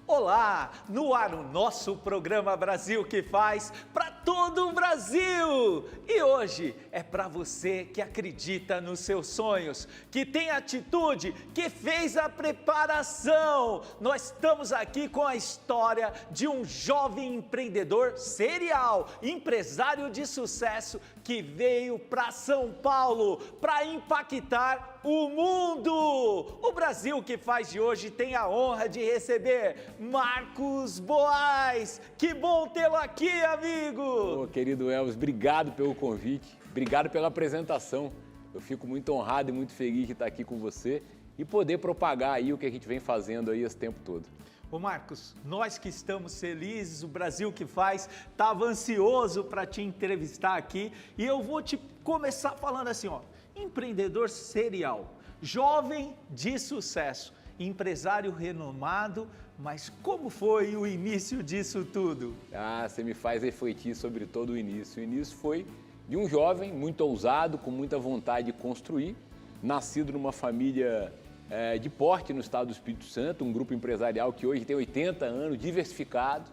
Olá, no ar o nosso programa Brasil que faz para todo o Brasil. E hoje é para você que acredita nos seus sonhos, que tem atitude, que fez a preparação. Nós estamos aqui com a história de um jovem empreendedor serial, empresário de sucesso que veio para São Paulo para impactar o mundo. O Brasil que faz de hoje tem a honra de receber Marcos Boaz. Que bom tê-lo aqui, amigo! Ô, querido Elvis, obrigado pelo convite, obrigado pela apresentação. Eu fico muito honrado e muito feliz de estar aqui com você e poder propagar aí o que a gente vem fazendo aí esse tempo todo. Ô Marcos, nós que estamos felizes, o Brasil que faz, estava ansioso para te entrevistar aqui e eu vou te começar falando assim, ó, empreendedor serial, jovem de sucesso, empresário renomado, mas como foi o início disso tudo? Ah, você me faz refletir sobre todo o início. O início foi de um jovem muito ousado, com muita vontade de construir, nascido numa família de porte no estado do Espírito Santo, um grupo empresarial que hoje tem 80 anos, diversificado.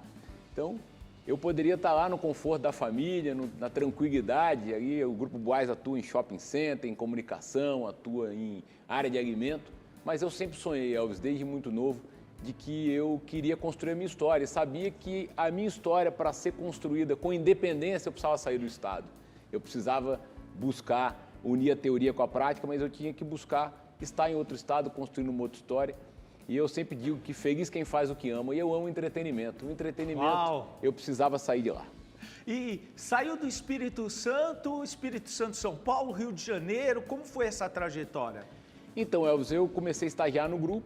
Então, eu poderia estar lá no conforto da família, na tranquilidade. Aí o Grupo Boaz atua em shopping center, em comunicação, atua em área de alimento. Mas eu sempre sonhei, Elvis, desde muito novo, de que eu queria construir a minha história. Sabia que a minha história, para ser construída com independência, eu precisava sair do estado. Eu precisava buscar unir a teoria com a prática, mas eu tinha que buscar estar em outro estado, construindo uma outra história. E eu sempre digo que feliz quem faz o que ama, e eu amo entretenimento. O entretenimento, Uau! Eu precisava sair de lá. E saiu do Espírito Santo São Paulo, Rio de Janeiro, como foi essa trajetória? Então, Elvis, eu comecei a estagiar no grupo,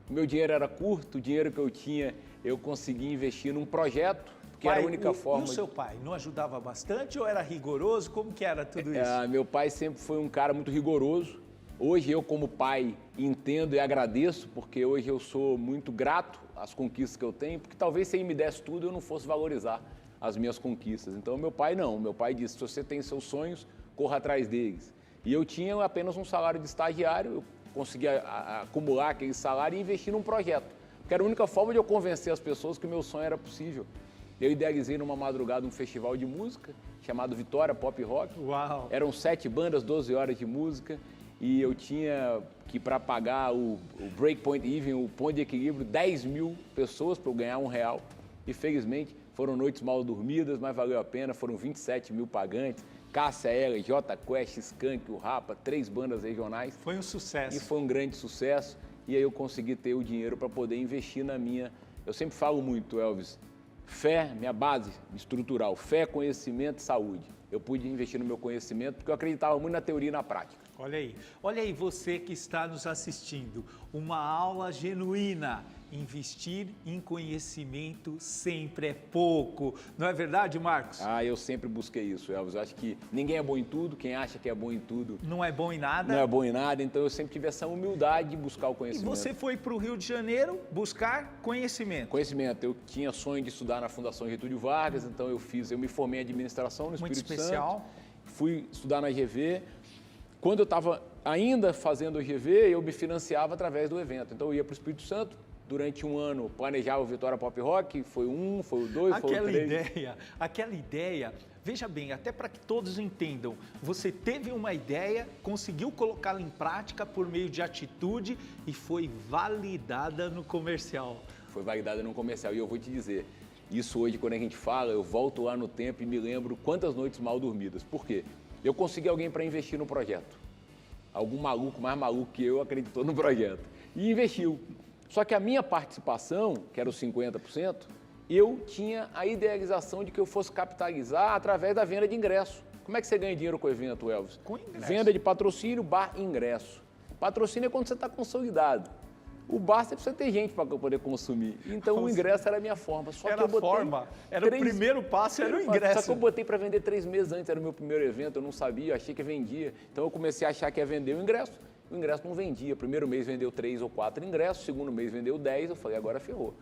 o meu dinheiro era curto, o dinheiro que eu tinha, eu consegui investir num projeto, que era a única forma... E o seu pai não ajudava bastante ou era rigoroso? Como que era tudo isso? Meu pai sempre foi um cara muito rigoroso. Hoje eu, como pai, entendo e agradeço, porque hoje eu sou muito grato às conquistas que eu tenho, porque talvez se ele me desse tudo eu não fosse valorizar as minhas conquistas. Então, meu pai não. Meu pai disse, se você tem seus sonhos, corra atrás deles. E eu tinha apenas um salário de estagiário, eu conseguia acumular aquele salário e investir num projeto. Porque era a única forma de eu convencer as pessoas que o meu sonho era possível. Eu idealizei numa madrugada um festival de música, chamado Vitória Pop Rock. Uau! Eram 7 bandas, 12 horas de música. E eu tinha que, para pagar o breakpoint even, o ponto de equilíbrio, 10 mil pessoas para eu ganhar R$1. E felizmente foram noites mal dormidas, mas valeu a pena, foram 27 mil pagantes. Cássia Eller, J Quest, Skank, o Rapa, 3 bandas regionais. Foi um sucesso. E foi um grande sucesso. E aí eu consegui ter o dinheiro para poder investir na minha... Eu sempre falo muito, Elvis, fé, minha base estrutural, fé, conhecimento e saúde. Eu pude investir no meu conhecimento porque eu acreditava muito na teoria e na prática. Olha aí você que está nos assistindo, uma aula genuína. Investir em conhecimento sempre é pouco. Não é verdade, Marcos? Ah, eu sempre busquei isso, Elvis. Eu acho que ninguém é bom em tudo, quem acha que é bom em tudo... Não é bom em nada? Não é bom em nada, então eu sempre tive essa humildade de buscar o conhecimento. E você foi para o Rio de Janeiro buscar conhecimento? Conhecimento. Eu tinha sonho de estudar na Fundação Getúlio Vargas, então eu me formei em administração no Espírito Santo. Fui estudar na GV. Quando eu estava ainda fazendo o GV, eu me financiava através do evento. Então eu ia para o Espírito Santo, durante um ano planejava o Vitória Pop Rock, foi o 1, foi o 2, foi o 3. Aquela ideia, veja bem, até para que todos entendam, você teve uma ideia, conseguiu colocá-la em prática por meio de atitude e foi validada no comercial. Foi validada no comercial e eu vou te dizer, isso hoje quando a gente fala, eu volto lá no tempo e me lembro quantas noites mal dormidas. Por quê? Eu consegui alguém para investir no projeto. Algum maluco, mais maluco que eu, acreditou no projeto e investiu. Só que a minha participação, que era os 50%, eu tinha a idealização de que eu fosse capitalizar através da venda de ingresso. Como é que você ganha dinheiro com o evento, Elvis? Com ingresso. Venda de patrocínio, ingresso. Patrocínio é quando você está consolidado. O bar você precisa ter gente para poder consumir. Então o ingresso era a minha forma. Só que eu botei o primeiro passo, era o ingresso. Só que eu botei para vender 3 meses antes, era o meu primeiro evento, eu não sabia, eu achei que vendia. Então eu comecei a achar que ia vender o ingresso não vendia. Primeiro mês vendeu 3 ou 4 ingressos, segundo mês vendeu 10, eu falei, agora ferrou.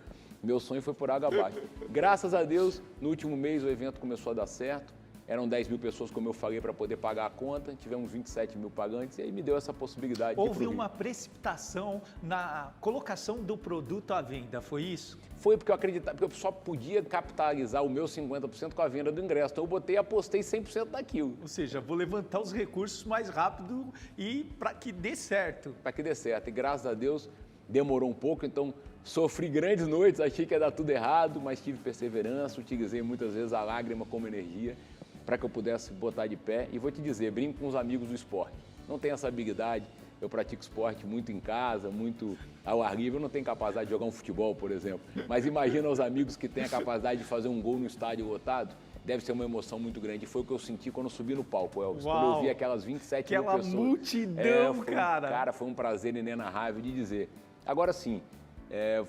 Meu sonho foi por água abaixo. Graças a Deus, no último mês o evento começou a dar certo Eram 10 mil pessoas, como eu falei, para poder pagar a conta. Tivemos 27 mil pagantes e aí me deu essa possibilidade de ir pro Houve Rio. uma precipitação na colocação do produto à venda, foi isso? Foi porque eu acreditava, porque eu só podia capitalizar o meu 50% com a venda do ingresso. Então eu botei e apostei 100% daquilo. Ou seja, vou levantar os recursos mais rápido e para que dê certo. Para que dê certo. E graças a Deus demorou um pouco, então sofri grandes noites, achei que ia dar tudo errado, mas tive perseverança, utilizei muitas vezes a lágrima como energia para que eu pudesse botar de pé. E vou te dizer, brinco com os amigos do esporte. Não tenho essa habilidade, eu pratico esporte muito em casa, muito ao ar livre, eu não tenho capacidade de jogar um futebol, por exemplo. Mas imagina os amigos que têm a capacidade de fazer um gol no estádio lotado, deve ser uma emoção muito grande. Foi o que eu senti quando eu subi no palco, Elvis. Uau. Quando eu vi aquelas 27 mil pessoas. Aquela multidão, foi cara. Cara, foi um prazer inenarrável de dizer. Agora sim,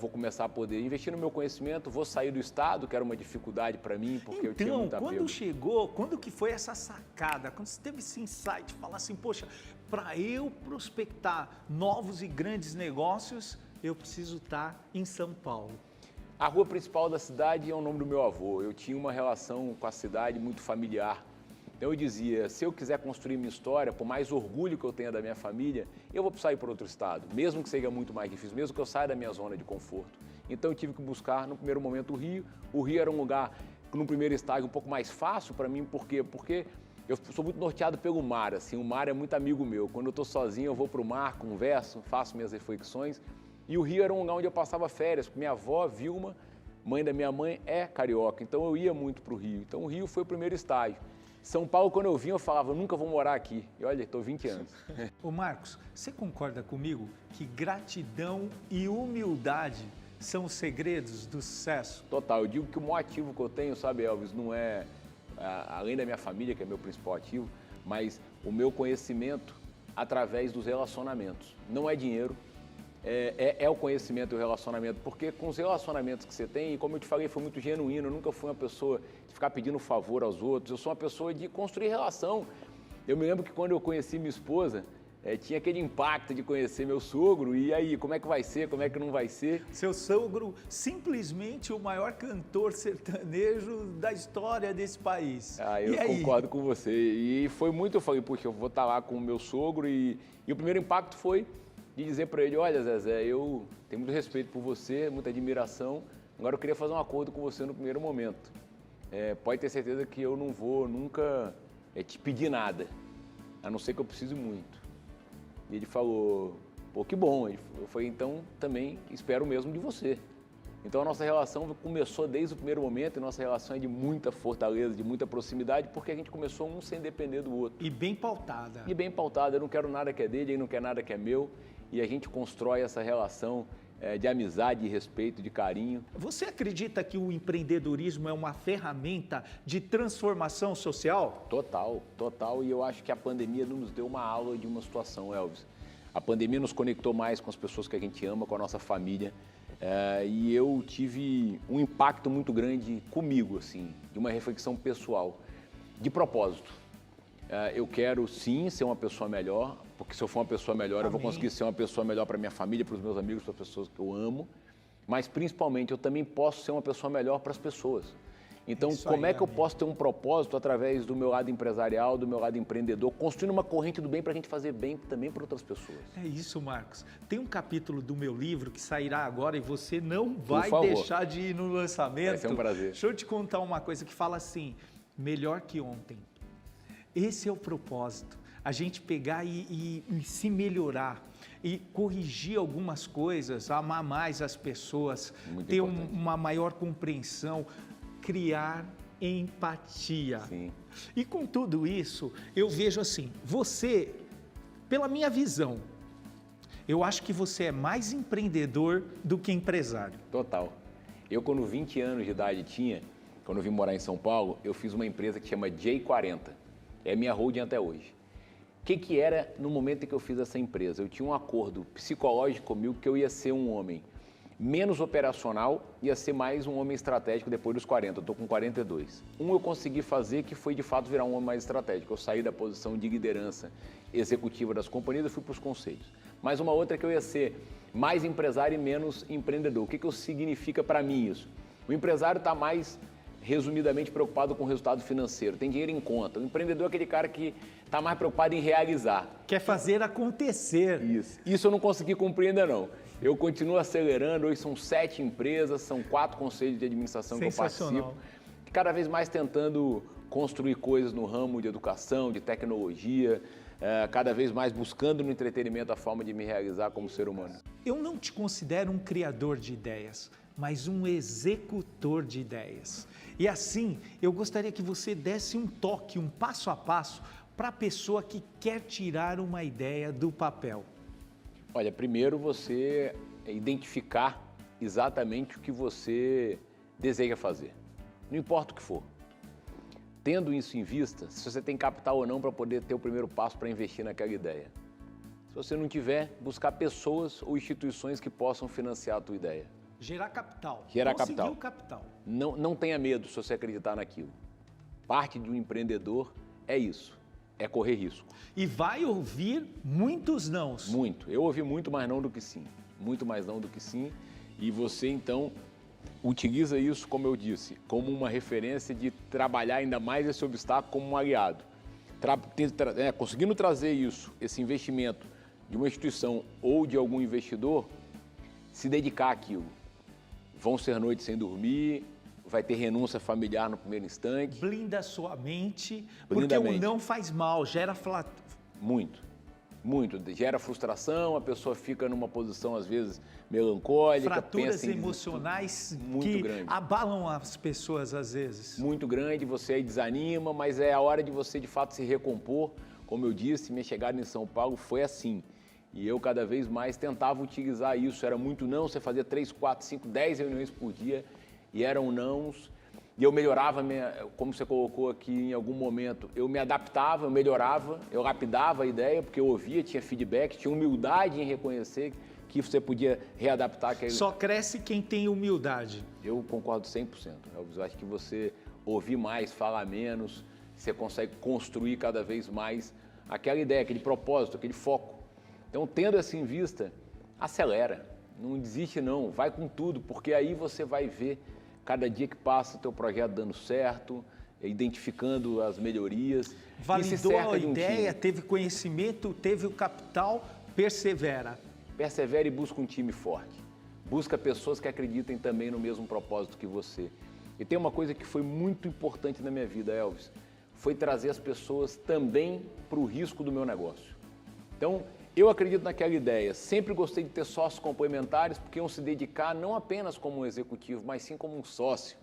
vou começar a poder investir no meu conhecimento, vou sair do estado, que era uma dificuldade para mim, porque eu tinha muita Então, perda. quando chegou, quando que foi essa sacada? Quando você teve esse insight, falar assim, poxa, para eu prospectar novos e grandes negócios, eu preciso estar em São Paulo. A rua principal da cidade é o nome do meu avô. Eu tinha uma relação com a cidade muito familiar. Então eu dizia, se eu quiser construir minha história, por mais orgulho que eu tenha da minha família, eu vou sair para outro estado, mesmo que seja muito mais difícil, mesmo que eu saia da minha zona de conforto. Então eu tive que buscar, no primeiro momento, o Rio. O Rio era um lugar, no primeiro estágio, um pouco mais fácil para mim. Por quê? Porque eu sou muito norteado pelo mar, assim, o mar é muito amigo meu. Quando eu estou sozinho, eu vou para o mar, converso, faço minhas reflexões. E o Rio era um lugar onde eu passava férias, porque minha avó, Vilma, mãe da minha mãe, é carioca. Então eu ia muito para o Rio. Então o Rio foi o primeiro estágio. São Paulo, quando eu vim, eu falava, nunca vou morar aqui. E olha, estou 20 anos. Ô Marcos, você concorda comigo que gratidão e humildade são os segredos do sucesso? Total, eu digo que o maior ativo que eu tenho, sabe, Elvis, não é, além da minha família, que é meu principal ativo, mas o meu conhecimento através dos relacionamentos. Não é dinheiro, é o conhecimento e o relacionamento, porque com os relacionamentos que você tem, e como eu te falei, foi muito genuíno, eu nunca fui uma pessoa de ficar pedindo favor aos outros, eu sou uma pessoa de construir relação. Eu me lembro que quando eu conheci minha esposa, tinha aquele impacto de conhecer meu sogro, e aí, como é que vai ser, como é que não vai ser? Seu sogro, simplesmente o maior cantor sertanejo da história desse país. Eu concordo com você, e foi muito, eu falei, puxa, eu vou estar lá com o meu sogro, e o primeiro impacto foi de dizer para ele, olha Zezé, eu tenho muito respeito por você, muita admiração, agora eu queria fazer um acordo com você no primeiro momento. Pode ter certeza que eu não vou nunca te pedir nada, a não ser que eu precise muito. E ele falou, pô, que bom. Eu falei, então também espero o mesmo de você. Então a nossa relação começou desde o primeiro momento, e nossa relação é de muita fortaleza, de muita proximidade, porque a gente começou um sem depender do outro. E bem pautada. E bem pautada, eu não quero nada que é dele, ele não quer nada que é meu, e a gente constrói essa relação de amizade, de respeito, de carinho. Você acredita que o empreendedorismo é uma ferramenta de transformação social? Total, total, e eu acho que a pandemia nos deu uma aula de uma situação, Elvis. A pandemia nos conectou mais com as pessoas que a gente ama, com a nossa família, e eu tive um impacto muito grande comigo, assim, de uma reflexão pessoal, de propósito. Eu quero sim ser uma pessoa melhor, porque se eu for uma pessoa melhor, eu vou conseguir ser uma pessoa melhor para minha família, para os meus amigos, para as pessoas que eu amo, mas principalmente eu também posso ser uma pessoa melhor para as pessoas. Então, como é que eu posso ter um propósito através do meu lado empresarial, do meu lado empreendedor, construindo uma corrente do bem para a gente fazer bem também para outras pessoas? É isso, Marcos. Tem um capítulo do meu livro que sairá agora e você não vai deixar de ir no lançamento. Vai ser um prazer. Deixa eu te contar uma coisa que fala assim, melhor que ontem. Esse é o propósito, a gente pegar e se melhorar e corrigir algumas coisas, amar mais as pessoas, ter uma maior compreensão, criar empatia. Sim. E com tudo isso, eu vejo assim, você, pela minha visão, eu acho que você é mais empreendedor do que empresário. Total. Eu, quando 20 anos de idade tinha, quando eu vim morar em São Paulo, eu fiz uma empresa que chama J40. É minha holding até hoje. O que era no momento em que eu fiz essa empresa? Eu tinha um acordo psicológico comigo que eu ia ser um homem menos operacional, ia ser mais um homem estratégico depois dos 40. Eu estou com 42. Eu consegui fazer que foi de fato virar um homem mais estratégico. Eu saí da posição de liderança executiva das companhias e fui para os conselhos. Mas uma outra é que eu ia ser mais empresário e menos empreendedor. O que significa para mim isso? O empresário está mais resumidamente preocupado com o resultado financeiro, tem dinheiro em conta. O empreendedor é aquele cara que está mais preocupado em realizar. Quer fazer acontecer. Isso eu não consegui cumprir ainda não. Eu continuo acelerando, hoje são 7 empresas, são 4 conselhos de administração que eu participo. Cada vez mais tentando construir coisas no ramo de educação, de tecnologia, cada vez mais buscando no entretenimento a forma de me realizar como ser humano. Eu não te considero um criador de ideias, mas um executor de ideias. E assim, eu gostaria que você desse um toque, um passo a passo, para a pessoa que quer tirar uma ideia do papel. Olha, primeiro você identificar exatamente o que você deseja fazer, não importa o que for. Tendo isso em vista, se você tem capital ou não para poder ter o primeiro passo para investir naquela ideia. Se você não tiver, buscar pessoas ou instituições que possam financiar a tua ideia. Gerar capital. Gerar Conseguir o capital. Não tenha medo se você acreditar naquilo. Parte de um empreendedor é isso, é correr risco. E vai ouvir muitos nãos. Muito. Eu ouvi muito mais não do que sim. Muito mais não do que sim. E você, então, utiliza isso, como eu disse, como uma referência de trabalhar ainda mais esse obstáculo como um aliado. Conseguindo trazer isso, esse investimento de uma instituição ou de algum investidor, se dedicar àquilo. Vão ser noites sem dormir, vai ter renúncia familiar no primeiro instante. Blinda a sua mente, porque o não faz mal, gera Muito. Gera frustração, a pessoa fica numa posição, às vezes, melancólica. Fraturas emocionais que abalam as pessoas, às vezes. Muito grande, você aí desanima, mas é a hora de você, de fato, se recompor. Como eu disse, minha chegada em São Paulo foi assim. E eu, cada vez mais, tentava utilizar isso. Era muito não, você fazia 3, 4, 5, 10 reuniões por dia e eram nãos. E eu melhorava, como você colocou aqui em algum momento, eu me adaptava, eu melhorava, eu lapidava a ideia, porque eu ouvia, tinha feedback, tinha humildade em reconhecer que você podia readaptar. Só cresce quem tem humildade. Eu concordo 100%. Eu acho que você ouvir mais, falar menos, você consegue construir cada vez mais aquela ideia, aquele propósito, aquele foco. Então, tendo isso em vista, acelera, não desiste não, vai com tudo, porque aí você vai ver cada dia que passa o teu projeto dando certo, identificando as melhorias. Validou a ideia, teve conhecimento, teve o capital, persevera. Persevera e busca um time forte. Busca pessoas que acreditem também no mesmo propósito que você. E tem uma coisa que foi muito importante na minha vida, Elvis, foi trazer as pessoas também para o risco do meu negócio. Então, eu acredito naquela ideia, sempre gostei de ter sócios complementares, porque iam se dedicar não apenas como um executivo, mas sim como um sócio.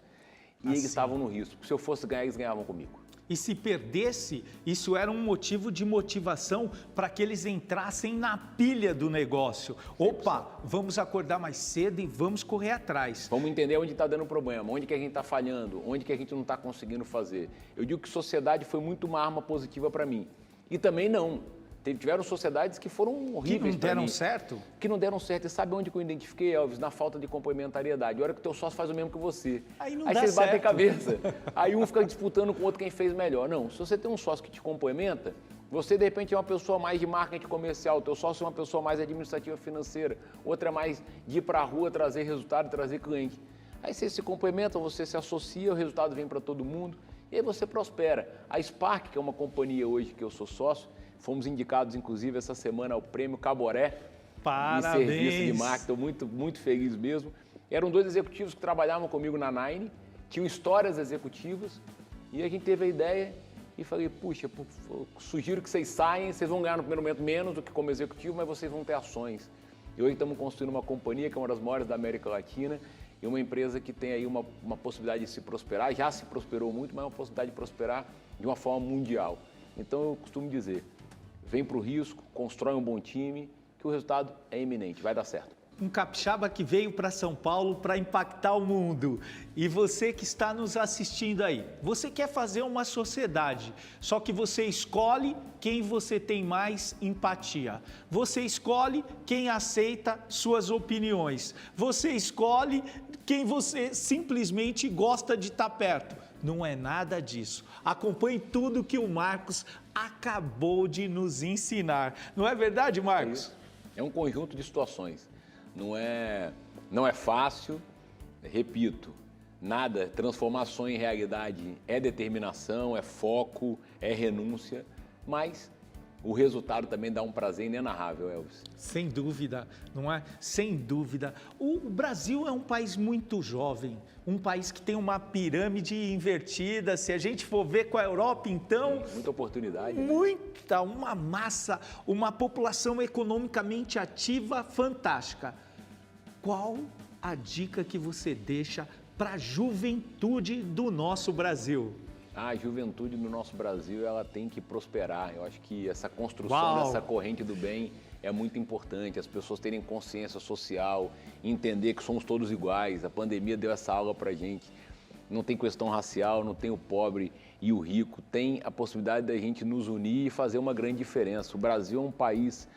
E eles estavam no risco. Se eu fosse ganhar, eles ganhavam comigo. E se perdesse, isso era um motivo de motivação para que eles entrassem na pilha do negócio. 100%. Opa, vamos acordar mais cedo e vamos correr atrás. Vamos entender onde está dando problema, onde que a gente está falhando, onde que a gente não está conseguindo fazer. Eu digo que sociedade foi muito uma arma positiva para mim. E também não. Tiveram sociedades que foram horríveis. Que não deram certo? Que não deram certo. E sabe onde que eu identifiquei, Elvis? Na falta de complementariedade. A hora que o teu sócio faz o mesmo que você. Aí vocês batem cabeça. Aí um fica disputando com o outro quem fez melhor. Não, se você tem um sócio que te complementa, você de repente é uma pessoa mais de marketing comercial, o teu sócio é uma pessoa mais administrativa financeira, outra é mais de ir para a rua, trazer resultado, trazer cliente. Aí vocês se complementam, você se associa, o resultado vem para todo mundo e aí você prospera. A Spark, que é uma companhia hoje que eu sou sócio, fomos indicados, inclusive, essa semana ao Prêmio Caboré. Parabéns! De serviço de marketing, estou muito feliz mesmo. Eram 2 executivos que trabalhavam comigo na Nine, tinham histórias executivas, e a gente teve a ideia e falei, puxa, sugiro que vocês saiam, vocês vão ganhar no primeiro momento menos do que como executivo, mas vocês vão ter ações. E hoje estamos construindo uma companhia que é uma das maiores da América Latina, e uma empresa que tem aí uma possibilidade de se prosperar, já se prosperou muito, mas é uma possibilidade de prosperar de uma forma mundial. Então eu costumo dizer, vem para o risco, constrói um bom time, que o resultado é iminente, vai dar certo. Um capixaba que veio para São Paulo para impactar o mundo. E você que está nos assistindo aí, você quer fazer uma sociedade, só que você escolhe quem você tem mais empatia. Você escolhe quem aceita suas opiniões. Você escolhe quem você simplesmente gosta de estar perto. Não é nada disso. Acompanhe tudo que o Marcos acabou de nos ensinar. Não é verdade, Marcos? É um conjunto de situações. Não é fácil, repito, nada. Transformar sonho em realidade é determinação, é foco, é renúncia, mas o resultado também dá um prazer inenarrável, Elvis. Sem dúvida, não é? Sem dúvida. O Brasil é um país muito jovem, um país que tem uma pirâmide invertida. Se a gente for ver com a Europa, então... Muita oportunidade. Muita, uma massa, uma população economicamente ativa fantástica. Qual a dica que você deixa para a juventude do nosso Brasil? A juventude no nosso Brasil, ela tem que prosperar. Eu acho que essa construção Uau! dessa corrente do bem é muito importante. As pessoas terem consciência social, entender que somos todos iguais. A pandemia deu essa aula pra gente. Não tem questão racial, não tem o pobre e o rico. Tem a possibilidade da gente nos unir e fazer uma grande diferença. O Brasil é um país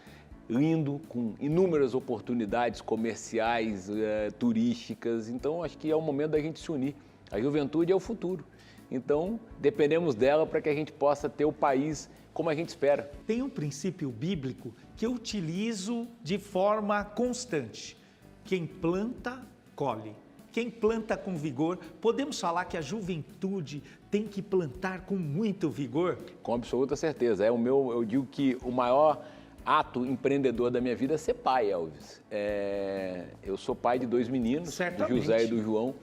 lindo, com inúmeras oportunidades comerciais, turísticas. Então, acho que é o momento da gente se unir. A juventude é o futuro. Então, dependemos dela para que a gente possa ter o país como a gente espera. Tem um princípio bíblico que eu utilizo de forma constante. Quem planta, colhe. Quem planta com vigor, podemos falar que a juventude tem que plantar com muito vigor? Com absoluta certeza. Eu digo que o maior ato empreendedor da minha vida é ser pai, Elvis. Eu sou pai de 2 meninos, Certamente. do José e do João.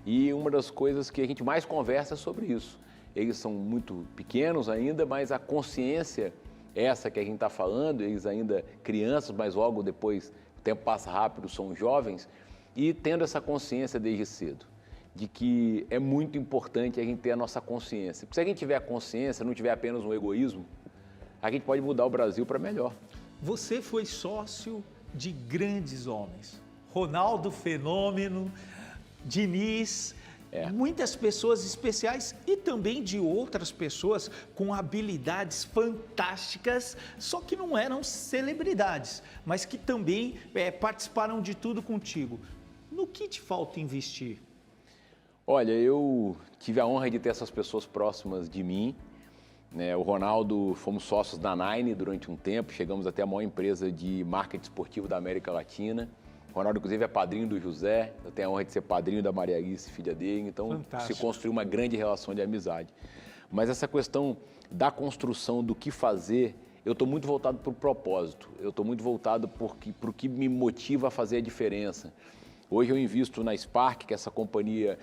E uma das coisas que a gente mais conversa é sobre isso. Eles são muito pequenos ainda, mas a consciência, essa que a gente está falando, eles ainda crianças, mas logo depois, o tempo passa rápido, são jovens, e tendo essa consciência desde cedo, de que é muito importante a gente ter a nossa consciência. Porque se a gente tiver a consciência, não tiver apenas um egoísmo, a gente pode mudar o Brasil para melhor. Você foi sócio de grandes homens. Ronaldo Fenômeno, Diniz, muitas pessoas especiais e também de outras pessoas com habilidades fantásticas, só que não eram celebridades, mas que também participaram de tudo contigo. No que te falta investir? Olha, eu tive a honra de ter essas pessoas próximas de mim. O Ronaldo, fomos sócios da Nine durante um tempo, chegamos até a maior empresa de marketing esportivo da América Latina. O Ronaldo, inclusive, é padrinho do José, eu tenho a honra de ser padrinho da Maria Alice, filha dele, então Fantástico. Se construiu uma grande relação de amizade. Mas essa questão da construção, do que fazer, eu estou muito voltado para o propósito, eu estou muito voltado para o que me motiva a fazer a diferença. Hoje eu invisto na Spark, que é essa companhia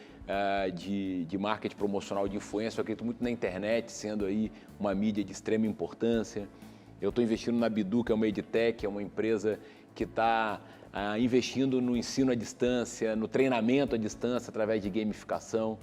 de marketing promocional de influência, eu acredito muito na internet, sendo aí uma mídia de extrema importância. Eu estou investindo na Bidu, que é uma EdTech, é uma empresa que está investindo no ensino à distância, no treinamento à distância através de gamificação.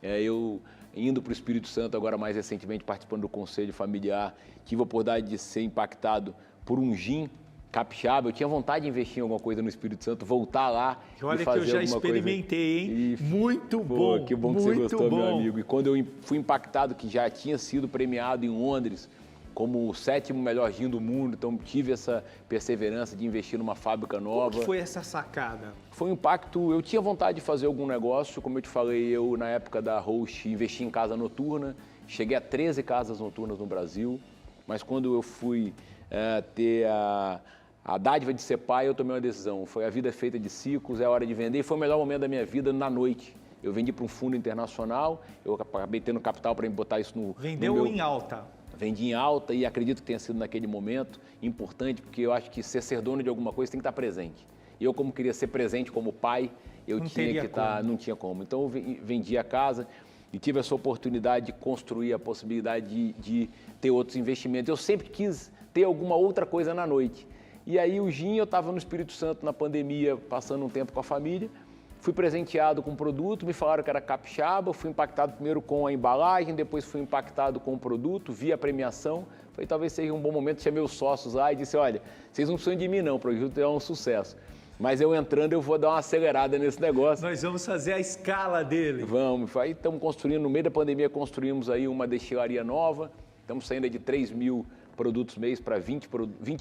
Eu indo para o Espírito Santo agora mais recentemente, participando do Conselho Familiar, tive a oportunidade de ser impactado por um gin capixaba. Eu tinha vontade de investir em alguma coisa no Espírito Santo, voltar lá Olha e fazer que eu já alguma experimentei, hein? E, muito bom, que bom que muito você gostou, bom. meu amigo. E quando eu fui impactado, que já tinha sido premiado em Londres como o 7º melhor gin do mundo, então tive essa perseverança de investir numa fábrica nova. Como que foi essa sacada? Foi um impacto, eu tinha vontade de fazer algum negócio, como eu te falei, eu na época da Host investi em casa noturna, cheguei a 13 casas noturnas no Brasil, mas quando eu fui ter a dádiva de ser pai, eu tomei uma decisão, foi a vida feita de ciclos, é hora de vender, e foi o melhor momento da minha vida na noite. Eu vendi para um fundo internacional, eu acabei tendo capital para botar isso no... Vendeu em alta? Vendi em alta e acredito que tenha sido naquele momento importante, porque eu acho que ser dono de alguma coisa tem que estar presente. E eu, como queria ser presente como pai, eu tinha que estar, não tinha como. Então eu vendi a casa e tive essa oportunidade de construir a possibilidade de ter outros investimentos. Eu sempre quis ter alguma outra coisa na noite. E aí o gin, eu estava no Espírito Santo na pandemia, passando um tempo com a família, fui presenteado com um produto, me falaram que era capixaba, fui impactado primeiro com a embalagem, depois fui impactado com o produto, vi a premiação, falei, talvez seja um bom momento, chamei os sócios lá e disse, olha, vocês não precisam de mim não, o produto é um sucesso, mas eu entrando eu vou dar uma acelerada nesse negócio. Nós vamos fazer a escala dele. Vamos, aí estamos construindo, no meio da pandemia construímos aí uma destilaria nova, estamos saindo de 3 mil produtos mês para 20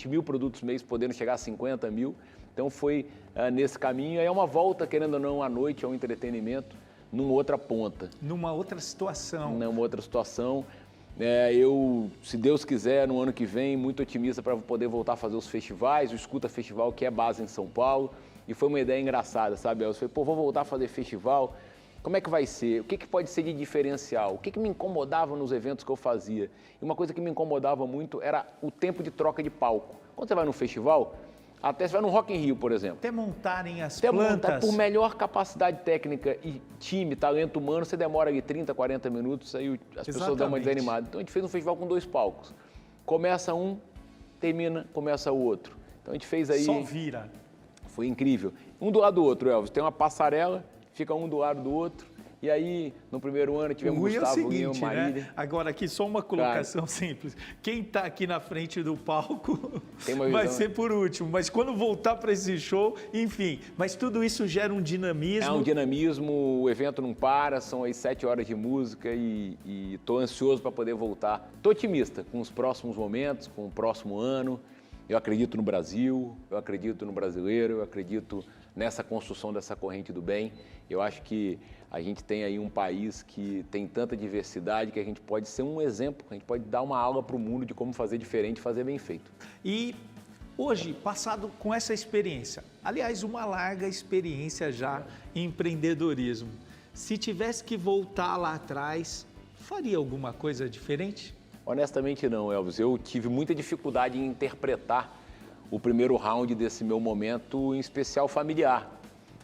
mil produtos mês, podendo chegar a 50 mil. Então foi nesse caminho, é uma volta, querendo ou não, à noite, ao entretenimento, numa outra ponta. Numa outra situação. Numa outra situação. Eu, se Deus quiser, no ano que vem, muito otimista para poder voltar a fazer os festivais, o Escuta Festival, que é base em São Paulo. E foi uma ideia engraçada, sabe? Eu falei, vou voltar a fazer festival. Como é que vai ser? O que pode ser de diferencial? O que me incomodava nos eventos que eu fazia? E uma coisa que me incomodava muito era o tempo de troca de palco. Quando você vai num festival, até você vai no Rock in Rio, por exemplo. Até montarem as plantas. Por melhor capacidade técnica e time, talento humano, você demora ali 30, 40 minutos, aí as pessoas dão uma desanimada. Então a gente fez um festival com 2 palcos. Começa um, termina, começa o outro. Então a gente fez aí... Só vira. Foi incrível. Um do lado do outro, Elvis. Tem uma passarela, fica um do lado do outro. E aí, no primeiro ano, tivemos Gustavo Lima, Marília. Né? Agora, aqui só uma colocação simples. Quem está aqui na frente do palco vai ser por último. Mas quando voltar para esse show, enfim. Mas tudo isso gera um dinamismo. É um dinamismo, o evento não para, são aí 7 horas de música e estou ansioso para poder voltar. Estou otimista com os próximos momentos, com o próximo ano. Eu acredito no Brasil, eu acredito no brasileiro, eu acredito nessa construção dessa corrente do bem. Eu acho que a gente tem aí um país que tem tanta diversidade que a gente pode ser um exemplo, a gente pode dar uma aula para o mundo de como fazer diferente e fazer bem feito. E hoje, passado com essa experiência, aliás, uma larga experiência já em empreendedorismo, se tivesse que voltar lá atrás, faria alguma coisa diferente? Honestamente não, Elvis. Eu tive muita dificuldade em interpretar o primeiro round desse meu momento, em especial familiar.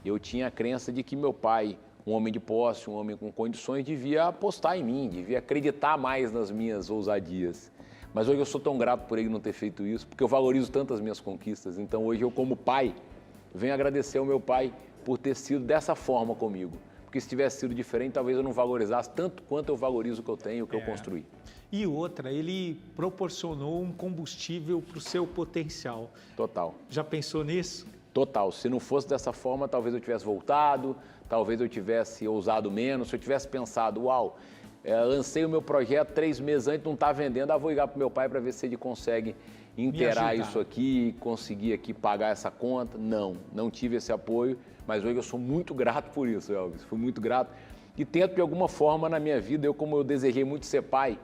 Eu tinha a crença de que meu pai, um homem de posse, um homem com condições, devia apostar em mim, devia acreditar mais nas minhas ousadias. Mas hoje eu sou tão grato por ele não ter feito isso, porque eu valorizo tanto as minhas conquistas. Então hoje eu, como pai, venho agradecer ao meu pai por ter sido dessa forma comigo. Porque se tivesse sido diferente, talvez eu não valorizasse tanto quanto eu valorizo o que eu tenho, o que eu construí. E outra, ele proporcionou um combustível para o seu potencial. Total. Já pensou nisso? Total. Se não fosse dessa forma, talvez eu tivesse voltado, talvez eu tivesse ousado menos, se eu tivesse pensado, uau, lancei o meu projeto 3 meses antes, não está vendendo, vou ligar para o meu pai para ver se ele consegue inteirar isso aqui, conseguir aqui pagar essa conta. Não tive esse apoio, mas hoje eu sou muito grato por isso, Elvis, fui muito grato. E tento, de alguma forma, na minha vida, como eu desejei muito ser pai,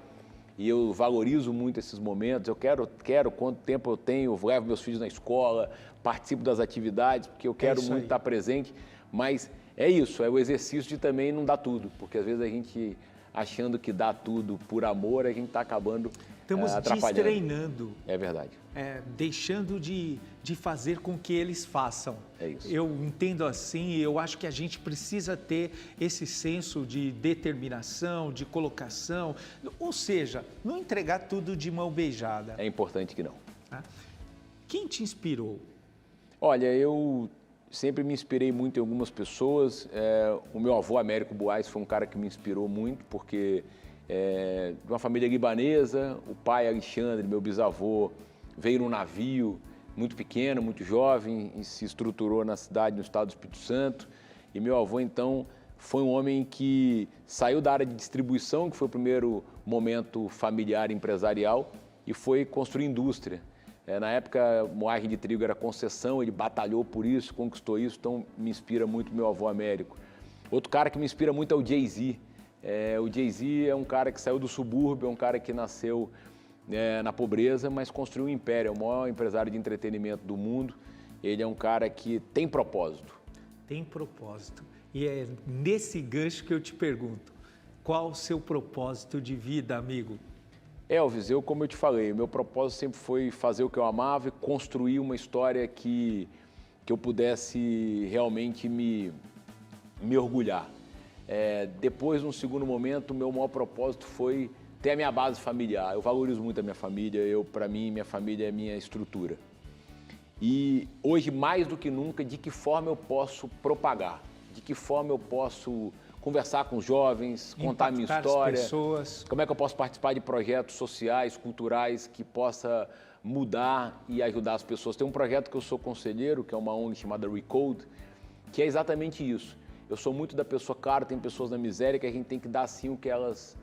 e eu valorizo muito esses momentos, eu quero quanto tempo eu tenho, eu levo meus filhos na escola, participo das atividades, porque eu quero muito estar presente, mas é isso, é o exercício de também não dar tudo, porque às vezes a gente, achando que dá tudo por amor, a gente está acabando atrapalhando. Estamos destreinando. É verdade. Deixando de fazer com que eles façam. É isso. Eu entendo assim, eu acho que a gente precisa ter esse senso de determinação, de colocação, ou seja, não entregar tudo de mão beijada. É importante que não. Quem te inspirou? Olha, eu sempre me inspirei muito em algumas pessoas. O meu avô, Américo Buais, foi um cara que me inspirou muito, porque de uma família libanesa, o pai, Alexandre, meu bisavô, veio num navio muito pequeno, muito jovem, e se estruturou na cidade, no estado do Espírito Santo. E meu avô, então, foi um homem que saiu da área de distribuição, que foi o primeiro momento familiar empresarial, e foi construir indústria. Na época, moagem de trigo era concessão, ele batalhou por isso, conquistou isso, então me inspira muito meu avô Américo. Outro cara que me inspira muito é o Jay-Z. O Jay-Z é um cara que saiu do subúrbio, é um cara que nasceu na pobreza, mas construiu um império, é o maior empresário de entretenimento do mundo. Ele é um cara que tem propósito. Tem propósito. E é nesse gancho que eu te pergunto, qual o seu propósito de vida, amigo? Elvis, como eu te falei, meu propósito sempre foi fazer o que eu amava e construir uma história que eu pudesse realmente me orgulhar. Depois, num segundo momento, o meu maior propósito foi ter a minha base familiar. Eu valorizo muito a minha família, para mim, minha família é a minha estrutura. E hoje, mais do que nunca, de que forma eu posso propagar, de que forma eu posso conversar com os jovens, contar a minha história, como é que eu posso participar de projetos sociais, culturais, que possa mudar e ajudar as pessoas. Tem um projeto que eu sou conselheiro, que é uma ONG chamada Recode, que é exatamente isso. Eu sou muito da pessoa, claro, tem pessoas na miséria que a gente tem que dar sim o que elas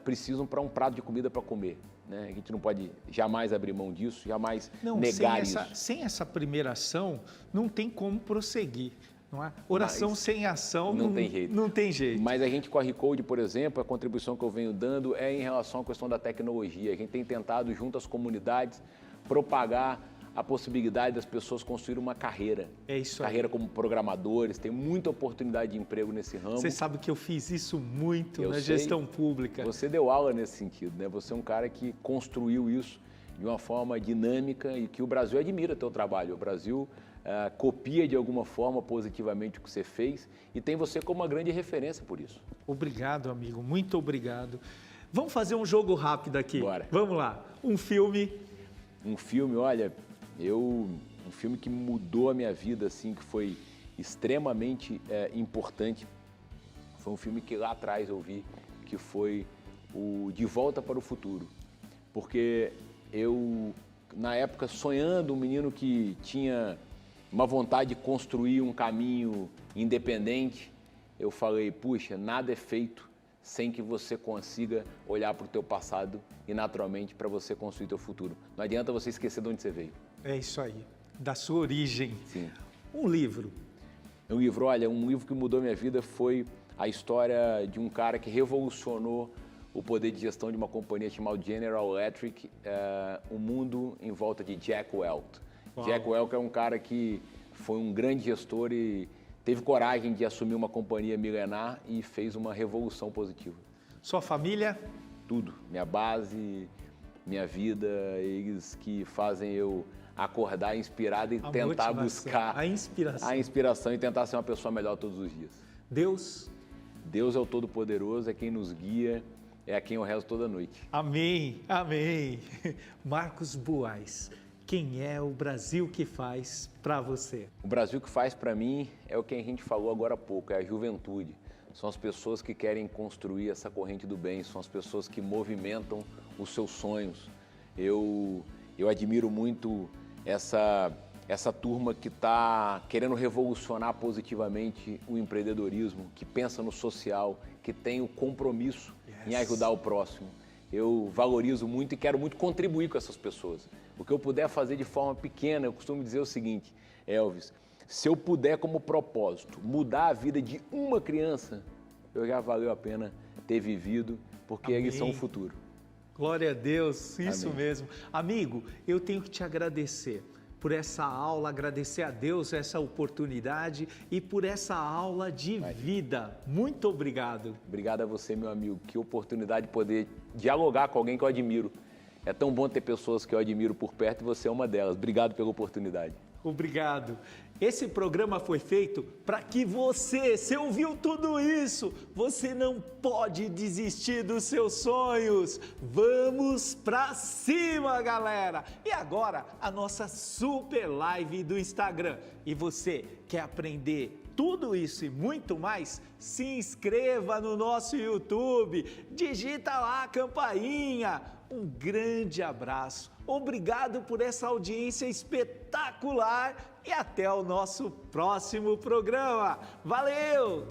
precisam para um prato de comida para comer. Né? A gente não pode jamais abrir mão disso, jamais negar isso. Sem essa primeira ação, não tem como prosseguir. Não é? Oração sem ação não tem jeito. Não tem jeito. Mas a gente com a Recode, por exemplo, a contribuição que eu venho dando é em relação à questão da tecnologia. A gente tem tentado, junto às comunidades, propagar a possibilidade das pessoas construírem uma carreira. É isso aí. Carreira como programadores, tem muita oportunidade de emprego nesse ramo. Você sabe que eu fiz isso muito Eu na sei. gestão pública. Você deu aula nesse sentido, né? Você é um cara que construiu isso de uma forma dinâmica e que o Brasil admira teu trabalho. O Brasil copia de alguma forma positivamente o que você fez e tem você como uma grande referência por isso. Obrigado, amigo. Muito obrigado. Vamos fazer um jogo rápido aqui. Bora. Vamos lá. Um filme. Um filme, olha, um filme que mudou a minha vida, assim, que foi extremamente importante. Foi um filme que lá atrás eu vi, que foi o De Volta para o Futuro. Porque eu, na época, sonhando, um menino que tinha uma vontade de construir um caminho independente, eu falei, puxa, nada é feito sem que você consiga olhar para o teu passado e, naturalmente, para você construir teu futuro. Não adianta você esquecer de onde você veio. É isso aí. Da sua origem. Sim. Um livro. Um livro, olha, um livro que mudou minha vida foi a história de um cara que revolucionou o poder de gestão de uma companhia chamada General Electric, o mundo em volta de Jack Welch. Uau. Jack Welch é um cara que foi um grande gestor e teve coragem de assumir uma companhia milenar e fez uma revolução positiva. Sua família? Tudo, minha base, minha vida, eles que fazem eu acordar inspirado e tentar buscar a inspiração e tentar ser uma pessoa melhor todos os dias. Deus? Deus é o Todo-Poderoso, é quem nos guia, é a quem eu rezo toda noite. Amém, amém. Marcos Buais, quem é o Brasil que faz para você? O Brasil que faz para mim é o que a gente falou agora há pouco, é a juventude. São as pessoas que querem construir essa corrente do bem, são as pessoas que movimentam os seus sonhos. Eu admiro muito essa turma que está querendo revolucionar positivamente o empreendedorismo, que pensa no social, que tem o compromisso em ajudar o próximo. Eu valorizo muito e quero muito contribuir com essas pessoas. O que eu puder fazer de forma pequena, eu costumo dizer o seguinte, Elvis, se eu puder como propósito mudar a vida de uma criança, eu já valeu a pena ter vivido, porque Amém. Eles são o futuro. Glória a Deus, isso Amém. mesmo. Amigo, eu tenho que te agradecer por essa aula, agradecer a Deus essa oportunidade e por essa aula de vida. Muito obrigado. Obrigado a você, meu amigo. Que oportunidade de poder dialogar com alguém que eu admiro. É tão bom ter pessoas que eu admiro por perto e você é uma delas. Obrigado pela oportunidade. Obrigado. Esse programa foi feito para que você ouviu tudo isso, você não pode desistir dos seus sonhos. Vamos pra cima, galera! E agora, a nossa super live do Instagram. E você quer aprender tudo isso e muito mais? Se inscreva no nosso YouTube, digita lá a campainha. Um grande abraço, obrigado por essa audiência espetacular e até o nosso próximo programa. Valeu!